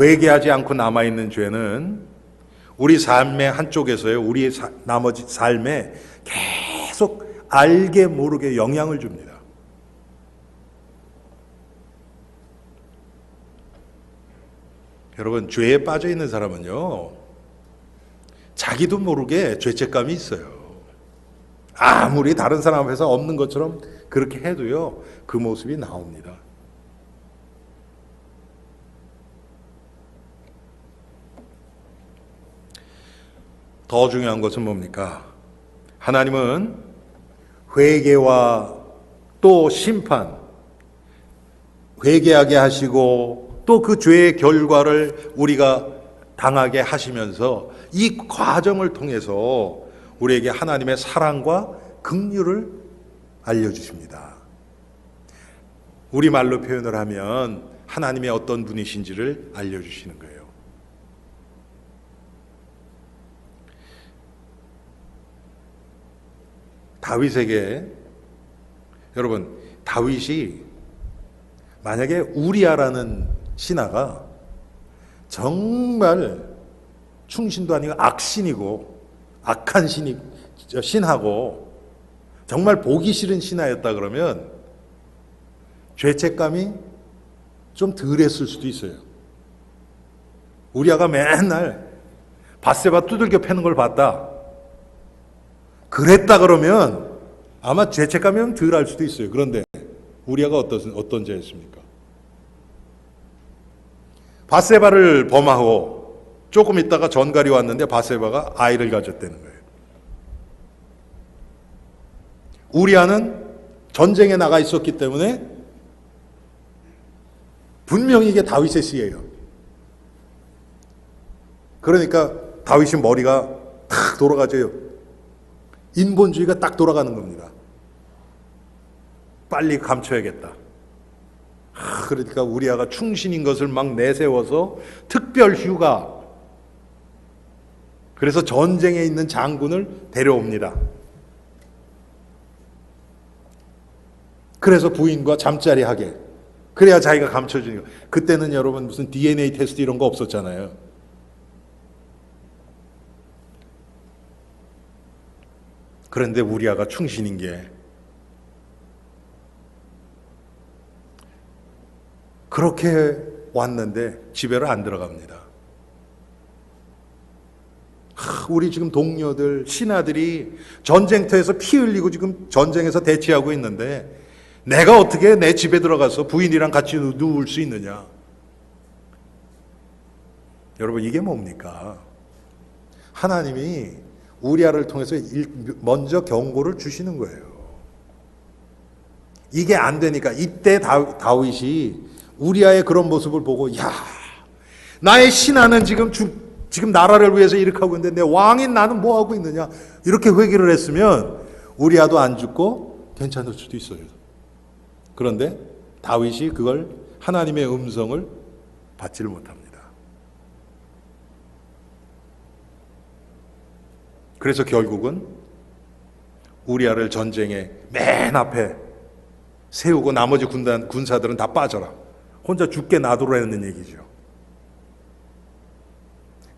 회개하지 않고 남아있는 죄는 우리 삶의 한쪽에서요, 우리의 나머지 삶에 계속 알게 모르게 영향을 줍니다. 여러분, 죄에 빠져 있는 사람은요, 자기도 모르게 죄책감이 있어요. 아무리 다른 사람 앞에서 없는 것처럼 그렇게 해도요, 그 모습이 나옵니다. 더 중요한 것은 뭡니까? 하나님은 회개와 또 심판, 회개하게 하시고 또 그 죄의 결과를 우리가 당하게 하시면서 이 과정을 통해서 우리에게 하나님의 사랑과 긍휼을 알려주십니다. 우리말로 표현을 하면 하나님의 어떤 분이신지를 알려주시는 거예요. 다윗에게, 여러분, 다윗이 만약에 우리아라는 신하가 정말 충신도 아니고 악신이고 악한 신하고 정말 보기 싫은 신하였다 그러면 죄책감이 좀 덜했을 수도 있어요. 우리아가 맨날 밧세바 두들겨 패는 걸 봤다, 그랬다 그러면 아마 죄책감이 좀 덜할 수도 있어요. 그런데 우리아가 어떤 자였습니까? 밧세바를 범하고 조금 있다가 전갈이 왔는데 밧세바가 아이를 가졌다는 거예요. 우리아는 전쟁에 나가 있었기 때문에 분명히 이게 다윗의 시예요. 그러니까 다윗이 머리가 탁 돌아가져요. 인본주의가 딱 돌아가는 겁니다. 빨리 감춰야겠다. 그러니까 우리아가 충신인 것을 막 내세워서 특별 휴가, 그래서 전쟁에 있는 장군을 데려옵니다. 그래서 부인과 잠자리 하게. 그래야 자기가 감춰주니까. 그때는 여러분 무슨 DNA 테스트 이런 거 없었잖아요. 그런데 우리아가 충신인 게 그렇게 왔는데 집에를 안 들어갑니다. 우리 지금 동료들, 신하들이 전쟁터에서 피 흘리고 지금 전쟁에서 대치하고 있는데 내가 어떻게 내 집에 들어가서 부인이랑 같이 누울 수 있느냐? 여러분, 이게 뭡니까? 하나님이 우리아를 통해서 먼저 경고를 주시는 거예요. 이게 안 되니까 이때 다윗이 우리아의 그런 모습을 보고, 야, 나의 신하는 지금 나라를 위해서 이렇게 하고 있는데 내 왕인 나는 뭐 하고 있느냐? 이렇게 회개를 했으면 우리아도 안 죽고 괜찮을 수도 있어요. 그런데 다윗이 그걸 하나님의 음성을 받지를 못합니다. 그래서 결국은 우리아를 전쟁의 맨 앞에 세우고 나머지 군사들은 다 빠져라. 혼자 죽게 놔두라는 얘기죠.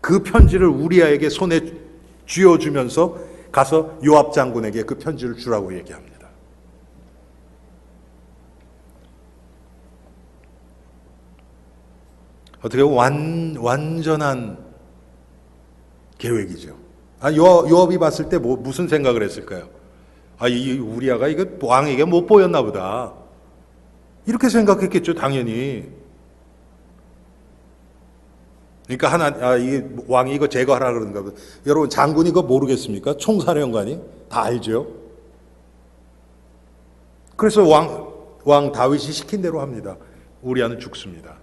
그 편지를 우리아에게 손에 쥐어주면서 가서 요압 장군에게 그 편지를 주라고 얘기합니다. 어떻게 보면 완전한 계획이죠. 요압이 봤을 때 무슨 생각을 했을까요? 이 우리아가 이거 왕에게 못 보였나 보다. 이렇게 생각했겠죠, 당연히. 그러니까 이 왕이 이거 제거하라 그러는가 보다. 여러분, 장군이 그거 모르겠습니까? 총사령관이 다 알죠. 그래서 왕 다윗이 시킨 대로 합니다. 우리아는 죽습니다.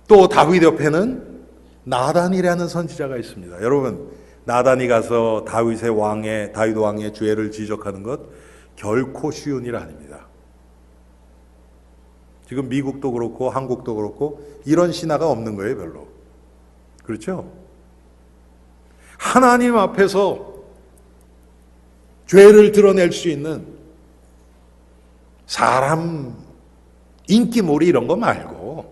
또 다윗 옆에는 나단이라는 선지자가 있습니다. 여러분, 나단이 가서 다윗 왕의 죄를 지적하는 것 결코 쉬운 일 아닙니다. 지금 미국도 그렇고 한국도 그렇고 이런 신하가 없는 거예요, 별로. 그렇죠? 하나님 앞에서 죄를 드러낼 수 있는 사람 인기몰이 이런 거 말고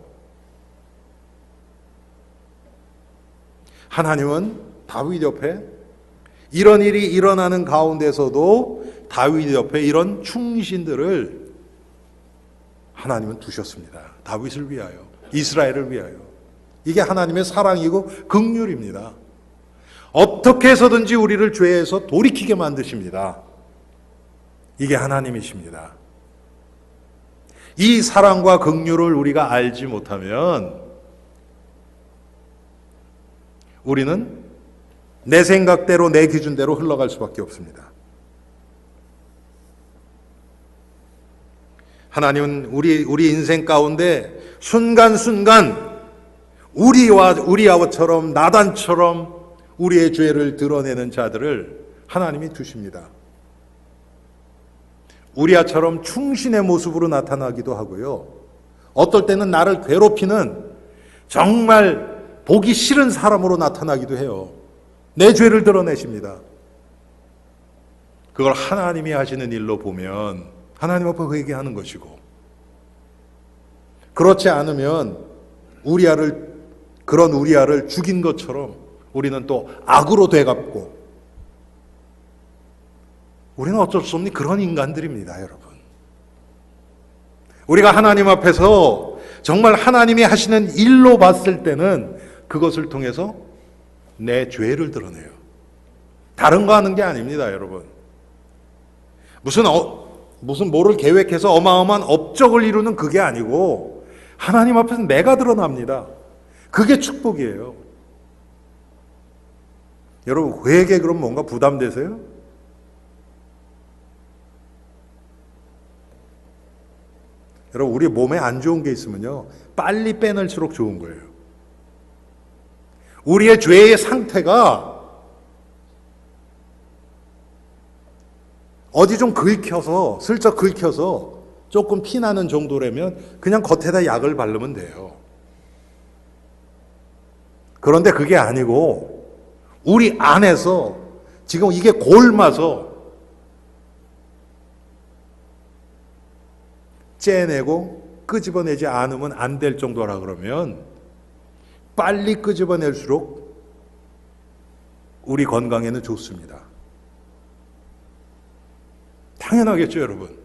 하나님은 다윗 옆에 이런 일이 일어나는 가운데서도 다윗 옆에 이런 충신들을 하나님은 두셨습니다. 다윗을 위하여, 이스라엘을 위하여. 이게 하나님의 사랑이고 긍휼입니다. 어떻게 해서든지 우리를 죄에서 돌이키게 만드십니다. 이게 하나님이십니다. 이 사랑과 긍휼을 우리가 알지 못하면 우리는 내 생각대로 내 기준대로 흘러갈 수밖에 없습니다. 하나님은 우리 인생 가운데 순간순간 우리아처럼 나단처럼 우리의 죄를 드러내는 자들을 하나님이 두십니다. 우리아처럼 충신의 모습으로 나타나기도 하고요. 어떨 때는 나를 괴롭히는 정말 보기 싫은 사람으로 나타나기도 해요. 내 죄를 드러내십니다. 그걸 하나님이 하시는 일로 보면 하나님 앞에 회개하는 것이고, 그렇지 않으면 그런 우리아를 죽인 것처럼 우리는 또 악으로 되갚고, 우리는 어쩔 수 없는 그런 인간들입니다, 여러분. 우리가 하나님 앞에서 정말 하나님이 하시는 일로 봤을 때는 그것을 통해서 내 죄를 드러내요. 다른 거 하는 게 아닙니다, 여러분. 무슨 뭐를 계획해서 어마어마한 업적을 이루는 그게 아니고 하나님 앞에서 내가 드러납니다. 그게 축복이에요. 여러분, 회개 그럼 뭔가 부담되세요? 여러분, 우리 몸에 안 좋은 게 있으면요, 빨리 빼낼수록 좋은 거예요. 우리의 죄의 상태가 어디 좀 긁혀서, 슬쩍 긁혀서 조금 피나는 정도라면 그냥 겉에다 약을 바르면 돼요. 그런데 그게 아니고 우리 안에서 지금 이게 골마서 째내고 끄집어내지 않으면 안 될 정도라 그러면 빨리 끄집어낼수록 우리 건강에는 좋습니다. 당연하겠죠, 여러분.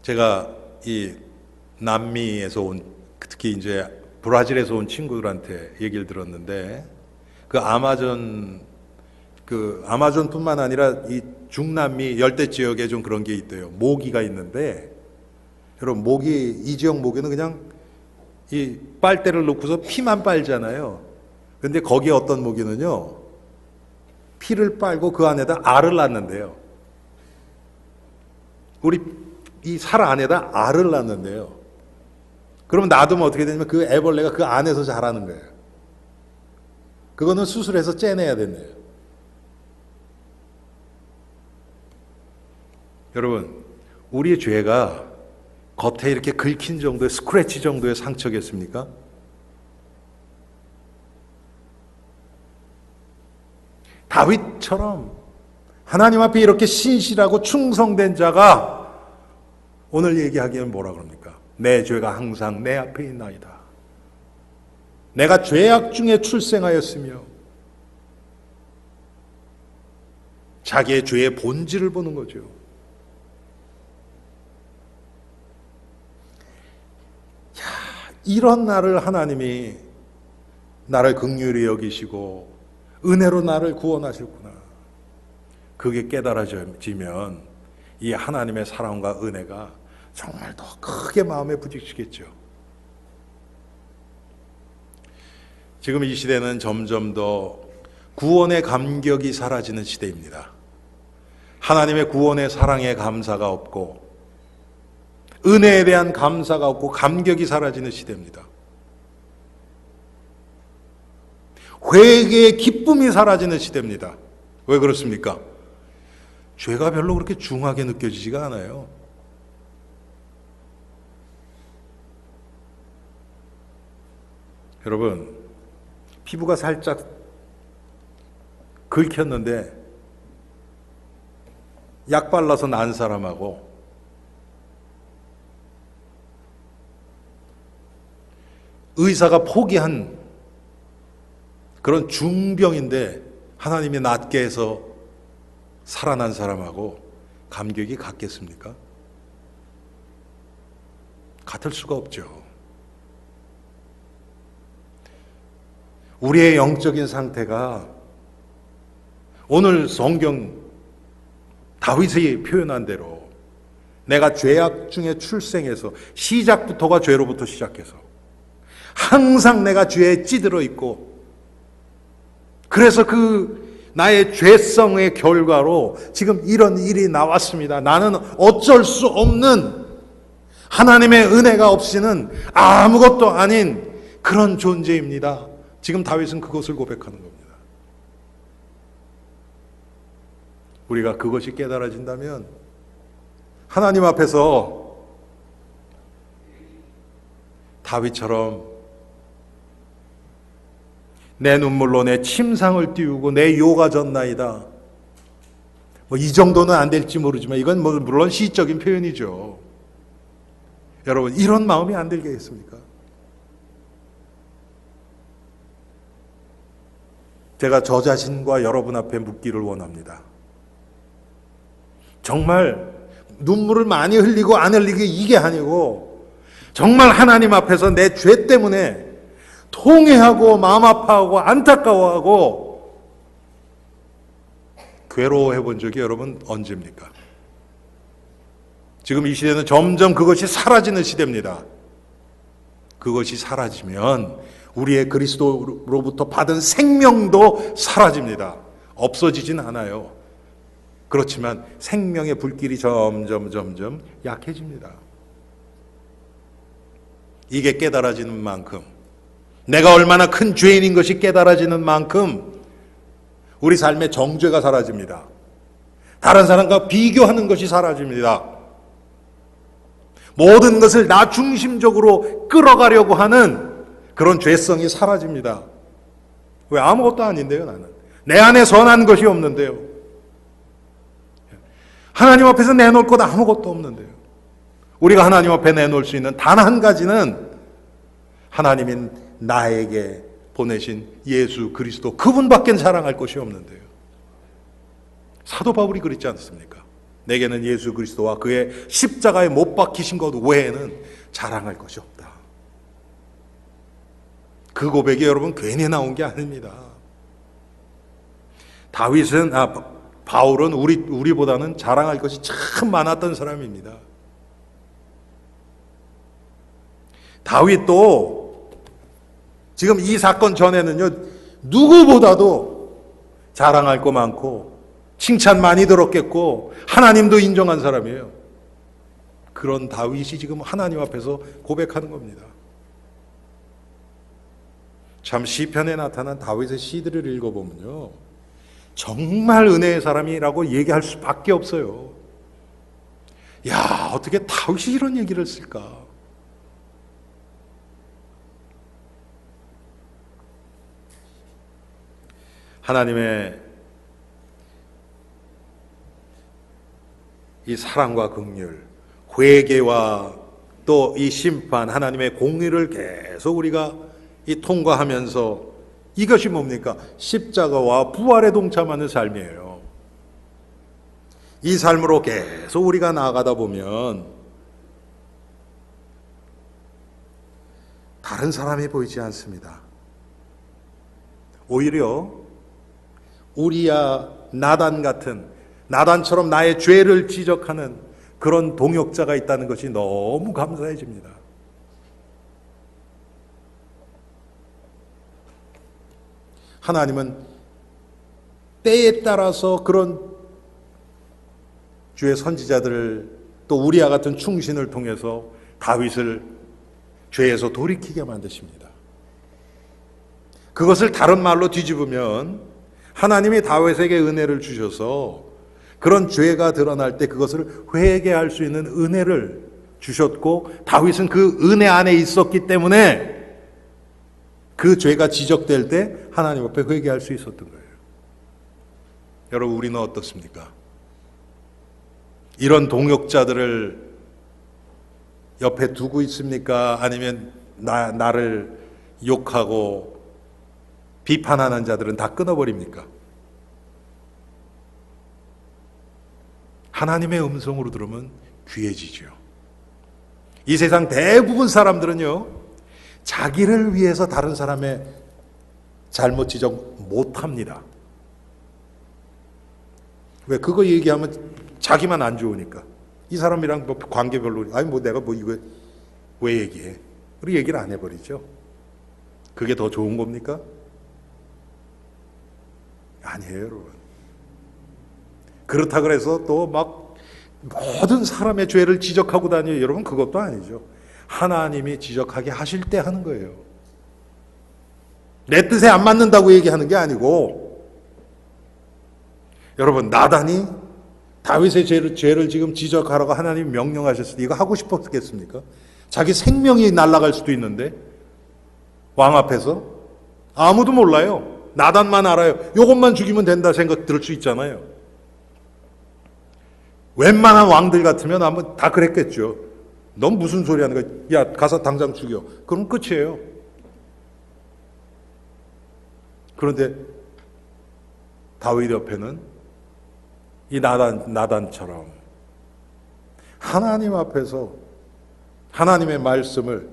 제가 이 남미에서 온, 특히 이제 브라질에서 온 친구들한테 얘기를 들었는데, 아마존뿐만 아니라 이 중남미 열대 지역에 좀 그런 게 있대요. 모기가 있는데, 여러분, 이 지역 모기는 그냥 이 빨대를 놓고서 피만 빨잖아요. 근데 거기에 어떤 모기는요, 피를 빨고 그 안에다 알을 낳는데요. 우리 이 살 안에다 알을 낳는데요. 그러면 놔두면 어떻게 되냐면 그 애벌레가 그 안에서 자라는 거예요. 그거는 수술해서 째내야 된대요. 여러분, 우리의 죄가 겉에 이렇게 긁힌 정도의 스크래치 정도의 상처겠습니까? 다윗처럼 하나님 앞에 이렇게 신실하고 충성된 자가 오늘 얘기하기엔 뭐라 그럽니까? 내 죄가 항상 내 앞에 있나이다. 내가 죄악 중에 출생하였으며, 자기의 죄의 본질을 보는 거죠. 이런 나를 하나님이 나를 긍휼히 여기시고 은혜로 나를 구원하셨구나. 그게 깨달아지면 이 하나님의 사랑과 은혜가 정말 더 크게 마음에 부딪히겠죠. 지금 이 시대는 점점 더 구원의 감격이 사라지는 시대입니다. 하나님의 구원의 사랑에 감사가 없고 은혜에 대한 감사가 없고 감격이 사라지는 시대입니다. 회개의 기쁨이 사라지는 시대입니다. 왜 그렇습니까? 죄가 별로 그렇게 중하게 느껴지지가 않아요. 여러분, 피부가 살짝 긁혔는데 약 발라서 난 사람하고 의사가 포기한 그런 중병인데 하나님이 낫게 해서 살아난 사람하고 감격이 같겠습니까? 같을 수가 없죠. 우리의 영적인 상태가 오늘 성경 다윗이 표현한 대로 내가 죄악 중에 출생해서 시작부터가 죄로부터 시작해서 항상 내가 죄에 찌들어 있고, 그래서 그 나의 죄성의 결과로 지금 이런 일이 나왔습니다. 나는 어쩔 수 없는, 하나님의 은혜가 없이는 아무것도 아닌 그런 존재입니다. 지금 다윗은 그것을 고백하는 겁니다. 우리가 그것이 깨달아진다면 하나님 앞에서 다윗처럼 내 눈물로 내 침상을 띄우고 내 요가 졌나이다. 이 정도는 안 될지 모르지만 이건 물론 시적인 표현이죠. 여러분, 이런 마음이 안 들겠습니까? 제가 저 자신과 여러분 앞에 묻기를 원합니다. 정말 눈물을 많이 흘리고 안 흘리기 이게 아니고, 정말 하나님 앞에서 내 죄 때문에 통회하고 마음 아파하고 안타까워하고 괴로워해 본 적이 여러분 언제입니까? 지금 이 시대는 점점 그것이 사라지는 시대입니다. 그것이 사라지면 우리의 그리스도로부터 받은 생명도 사라집니다. 없어지진 않아요. 그렇지만 생명의 불길이 점점 약해집니다. 이게 깨달아지는 만큼, 내가 얼마나 큰 죄인인 것이 깨달아지는 만큼 우리 삶의 정죄가 사라집니다. 다른 사람과 비교하는 것이 사라집니다. 모든 것을 나 중심적으로 끌어가려고 하는 그런 죄성이 사라집니다. 왜? 아무것도 아닌데요, 나는. 내 안에 선한 것이 없는데요. 하나님 앞에서 내놓을 것 아무것도 없는데요. 우리가 하나님 앞에 내놓을 수 있는 단 한 가지는 하나님이 나에게 보내신 예수 그리스도, 그분밖에 자랑할 것이 없는데요. 사도 바울이 그랬지 않습니까? 내게는 예수 그리스도와 그의 십자가에 못 박히신 것 외에는 자랑할 것이 없다. 그 고백이 여러분 괜히 나온 게 아닙니다. 바울은 우리보다는 자랑할 것이 참 많았던 사람입니다. 다윗도 지금 이 사건 전에는요, 누구보다도 자랑할 거 많고 칭찬 많이 들었겠고 하나님도 인정한 사람이에요. 그런 다윗이 지금 하나님 앞에서 고백하는 겁니다. 참 시편에 나타난 다윗의 시들을 읽어보면요, 정말 은혜의 사람이라고 얘기할 수밖에 없어요. 야, 어떻게 다윗이 이런 얘기를 쓸까? 하나님의 이 사랑과 긍휼, 회개와 또 이 심판, 하나님의 공의를 계속 우리가 이 통과하면서, 이것이 뭡니까? 십자가와 부활에 동참하는 삶이에요. 이 삶으로 계속 우리가 나아가다 보면 다른 사람이 보이지 않습니다. 오히려 우리야 나단 같은, 나단처럼 나의 죄를 지적하는 그런 동역자가 있다는 것이 너무 감사해집니다. 하나님은 때에 따라서 그런 주의 선지자들을, 또 우리와 같은 충신을 통해서 다윗을 죄에서 돌이키게 만드십니다. 그것을 다른 말로 뒤집으면 하나님이 다윗에게 은혜를 주셔서 그런 죄가 드러날 때 그것을 회개할 수 있는 은혜를 주셨고, 다윗은 그 은혜 안에 있었기 때문에 그 죄가 지적될 때 하나님 앞에 회개할 수 있었던 거예요. 여러분, 우리는 어떻습니까? 이런 동역자들을 옆에 두고 있습니까? 아니면 나를 욕하고 비판하는 자들은 다 끊어버립니까? 하나님의 음성으로 들으면 귀해지죠. 이 세상 대부분 사람들은요, 자기를 위해서 다른 사람의 잘못 지적 못합니다. 왜? 그거 얘기하면 자기만 안 좋으니까. 이 사람이랑 뭐 관계 별로, 내가 이거 왜 얘기해? 우리 얘기를 안 해버리죠. 그게 더 좋은 겁니까? 아니에요, 여러분. 그렇다 그래서 또 막 모든 사람의 죄를 지적하고 다녀요. 여러분, 그것도 아니죠. 하나님이 지적하게 하실 때 하는 거예요. 내 뜻에 안 맞는다고 얘기하는 게 아니고, 여러분, 나단이 다윗의 죄를 지금 지적하라고 하나님이 명령하셨을 때 이거 하고 싶었겠습니까? 자기 생명이 날아갈 수도 있는데, 왕 앞에서 아무도 몰라요. 나단만 알아요. 이것만 죽이면 된다 생각 들 수 있잖아요. 웬만한 왕들 같으면 아마 다 그랬겠죠. 넌 무슨 소리 하는 거야? 야, 가서 당장 죽여. 그럼 끝이에요. 그런데 다윗 옆에는 이 나단처럼 하나님 앞에서 하나님의 말씀을,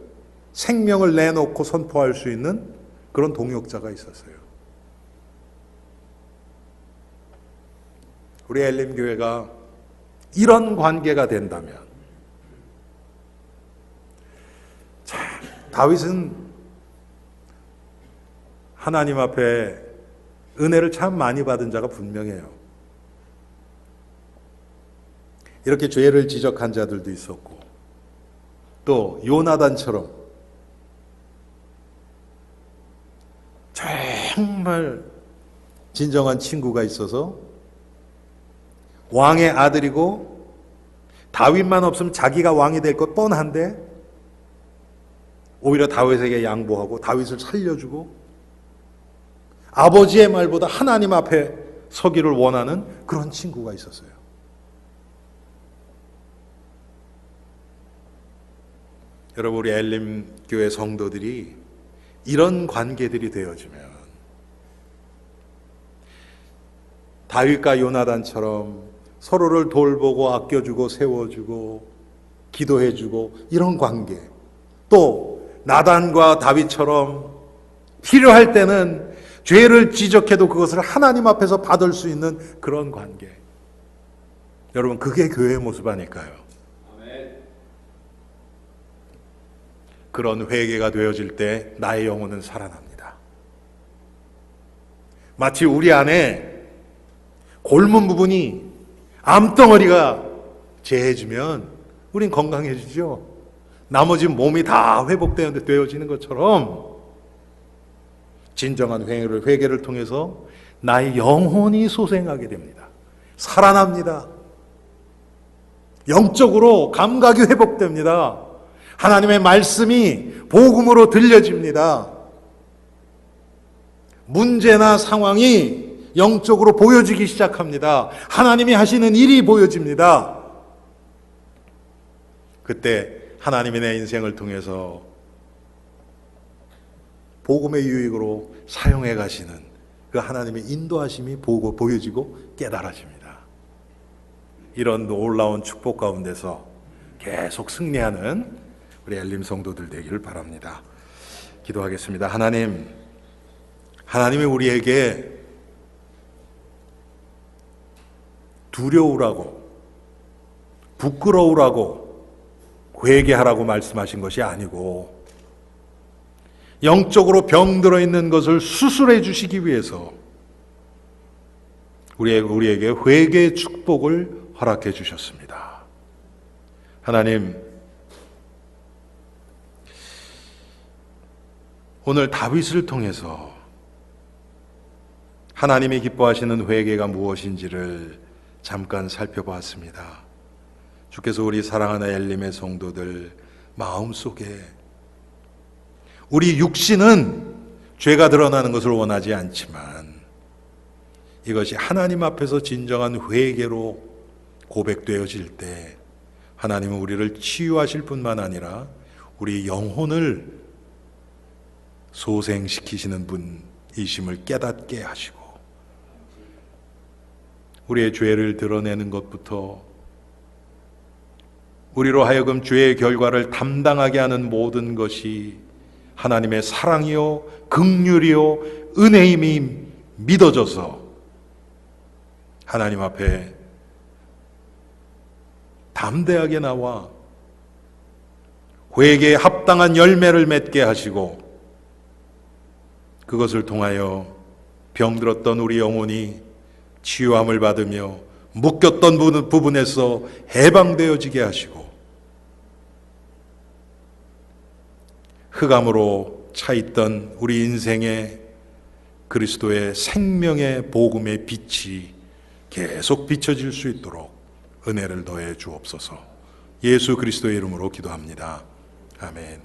생명을 내놓고 선포할 수 있는 그런 동역자가 있었어요. 우리 엘림교회가 이런 관계가 된다면, 참, 다윗은 하나님 앞에 은혜를 참 많이 받은 자가 분명해요. 이렇게 죄를 지적한 자들도 있었고, 또 요나단처럼 정말 진정한 친구가 있어서 왕의 아들이고 다윗만 없으면 자기가 왕이 될 것 뻔한데 오히려 다윗에게 양보하고 다윗을 살려주고 아버지의 말보다 하나님 앞에 서기를 원하는 그런 친구가 있었어요. 여러분, 우리 엘림 교회 성도들이 이런 관계들이 되어지면 다윗과 요나단처럼 서로를 돌보고 아껴주고 세워주고 기도해주고 이런 관계, 또 나단과 다윗처럼 필요할 때는 죄를 지적해도 그것을 하나님 앞에서 받을 수 있는 그런 관계, 여러분, 그게 교회의 모습 아닐까요? 그런 회개가 되어질 때 나의 영혼은 살아납니다. 마치 우리 안에 골문 부분이 암덩어리가 재해지면 우린 건강해지죠. 나머지 몸이 다 회복되어지는 것처럼 진정한 회개를 통해서 나의 영혼이 소생하게 됩니다. 살아납니다. 영적으로 감각이 회복됩니다. 하나님의 말씀이 복음으로 들려집니다. 문제나 상황이 영적으로 보여지기 시작합니다. 하나님이 하시는 일이 보여집니다. 그때 하나님이 내 인생을 통해서 복음의 유익으로 사용해 가시는 그 하나님의 인도하심이 보여지고 깨달아집니다. 이런 놀라운 축복 가운데서 계속 승리하는 우리 엘림 성도들 되기를 바랍니다. 기도하겠습니다. 하나님이 우리에게 두려우라고, 부끄러우라고, 회개하라고 말씀하신 것이 아니고 영적으로 병들어 있는 것을 수술해 주시기 위해서 우리에게 회개의 축복을 허락해 주셨습니다. 하나님, 오늘 다윗을 통해서 하나님이 기뻐하시는 회개가 무엇인지를 잠깐 살펴보았습니다. 주께서 우리 사랑하는 엘림의 성도들 마음속에 우리 육신은 죄가 드러나는 것을 원하지 않지만 이것이 하나님 앞에서 진정한 회개로 고백되어질 때 하나님은 우리를 치유하실 뿐만 아니라 우리 영혼을 소생시키시는 분이심을 깨닫게 하시고 우리의 죄를 드러내는 것부터 우리로 하여금 죄의 결과를 담당하게 하는 모든 것이 하나님의 사랑이요 긍휼이요 은혜임이 믿어져서 하나님 앞에 담대하게 나와 회개에 합당한 열매를 맺게 하시고 그것을 통하여 병들었던 우리 영혼이 치유함을 받으며 묶였던 부분에서 해방되어지게 하시고 흑암으로 차있던 우리 인생에 그리스도의 생명의 복음의 빛이 계속 비춰질 수 있도록 은혜를 더해 주옵소서. 예수 그리스도의 이름으로 기도합니다. 아멘.